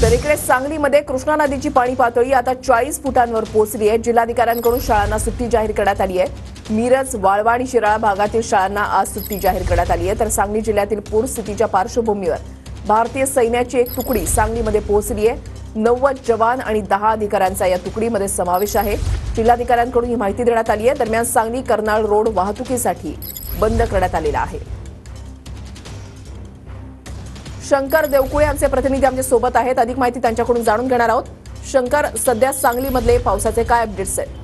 तर इकडे सांगलीमध्ये कृष्णा नदीची पाणी पातळी आता 40 फुटांवर पोहोचली आहे। जिल्हाधिकाऱ्यांकडून शाळांना सुट्टी जाहीर करण्यात आली आहे। मिरज, वाळवा आणि शिराळा भागातील शाळांना आज सुट्टी जाहीर करण्यात आली आहे। तर सांगली जिल्ह्यातील पूर स्थितीच्या पार्श्वभूमीवर भारतीय सैन्याची एक तुकडी सांगलीमध्ये पोहोचली आहे। 90 जवान आणि 10 अधिकाऱ्यांचा या तुकडीमध्ये समावेश आहे। जिल्हाधिकाऱ्यांकडून ही माहिती देण्यात आली आहे। दरम्यान सांगली कर्नाळ रोड वाहतुकीसाठी बंद करण्यात आलेला आहे। शंकर देवकुळे आमचे प्रतिनिधी आमच्या सोबत आहेत। अधिक माहिती त्यांच्याकडून जाणून घेणार आहोत। शंकर, सध्या सांगलीमधले पावसाचे काय अपडेट्स आहेत?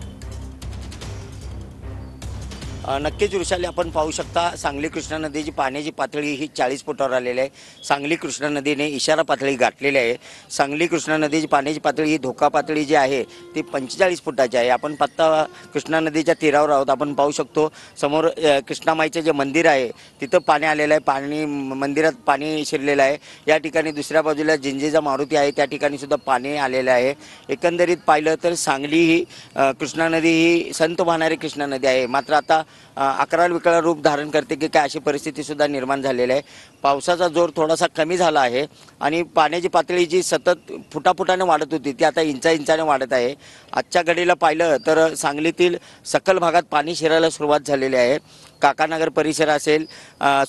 नक्कीच वृषाली, आपण पाहू शकता सांगली कृष्णा नदीची पाण्याची पातळी ही 40 फुटावर आलेली आहे। सांगली कृष्णा नदीने इशारा पातळी गाठलेली आहे। सांगली कृष्णा नदीची पाण्याची पातळी ही धोका पातळी जी आहे ती 45 फुटाची आहे। आपण पत्ता कृष्णा नदीच्या तीरावर आहोत। आपण पाहू शकतो समोर कृष्णामाईचे जे मंदिर आहे तिथं पाणी आलेलं आहे। पाणी मंदिरात पाणी शिरलेलं आहे। या ठिकाणी दुसऱ्या बाजूला जिंजेचा मारुती आहे, त्या ठिकाणी सुद्धा पाणी आलेलं आहे। एकंदरीत पाहिलं तर सांगली ही कृष्णा नदी ही संत वाहणारी कृष्णा नदी आहे। मात्र आता अकराल विकराल रूप धारण करते की काय अशी परिस्थिती सुद्धा निर्माण झालेली आहे। पावसाचा जोर थोडासा कमी झाला आहे आणि पाण्याची पातळी जी सतत फुटाफुटाने वाढत होती ती आता इंचाने वाढत आहे। आजच्या घडीला पाहिलं तर सांगलीतील सकल भागात पाणी शिरायला सुरुवात झालेली आहे। काकानगर परिसर असेल,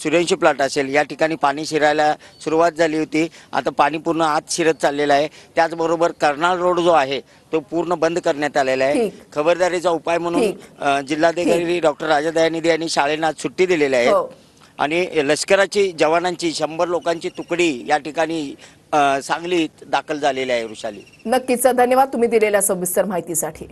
सूर्यवंशी प्लॉट असेल, या ठिकाणी पाणी शिरायला सुरुवात झाली होती। आता पाणी पूर्ण आत शिरत चाललेलं आहे। त्याचबरोबर कर्नाळ रोड जो आहे तो पूर्ण बंद करण्यात आलेला आहे। खबरदारीचा उपाय म्हणून जिल्हाधिकारी डॉक्टर राजा दयानिधी यांनी शाळेला आज सुट्टी दिलेली आहे आणि लष्कराची जवानांची 100 लोकांची तुकडी या ठिकाणी सांगलीत दाखल झालेली आहे। वृषाली, नक्कीच धन्यवाद तुम्ही दिलेल्या सविस्तर माहितीसाठी।